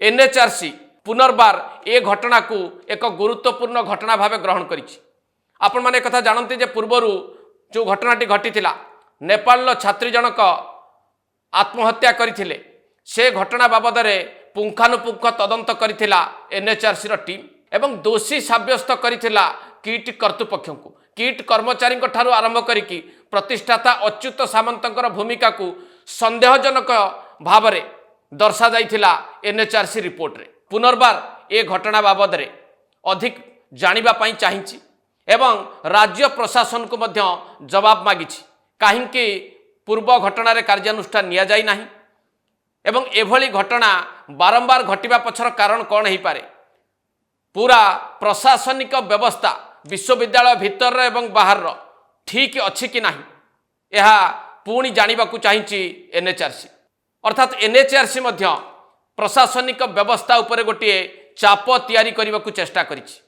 NHRC पुनर्बार ए घटना को एक गुरुत्वपूर्ण घटना भाव ग्रहण करिछि। आपण माने कथा जानते जे पूर्वरु जो घटनाटी घटीथिला नेपाल छात्री जनक आत्महत्या करथिले से घटना बाबद पुंखानुपुंख तदंत करथिला एनएचआरसी रो टीम एवं दोषी साब्यस्त करथिला किट कर्तृपक्ष को किट कर्मचारी ठारू आरंभ करिकी प्रतिष्ठाता अच्युत सामंतर भूमिका को संदेहजनक भाव में दर्शा जाइथिला एनएचआरसी रिपोर्ट रे। पुनर्बार ए घटना बाबद रे अधिक जानिबा पई चाहिछि एवं राज्य प्रशासन को मध्य जवाब मागिछि काहेकि पूर्व घटना रे कार्यानुष्ठान निया जाई नाही एवं एभली घटना बारंबार घटिबा पछर कारण कौन हो पारे। पूरा प्रशासनिक व्यवस्था विश्वविद्यालय भितर एवं बाहर ठीक अच्छी कि नहीं यह पुणी जानिबा को चाहिछि एनएचआरसी। अर्थात एनएचआरसी मध्य प्रशासनिक व्यवस्था उपरे गोटे चाप तैयारी करने को चेष्टा करिछि।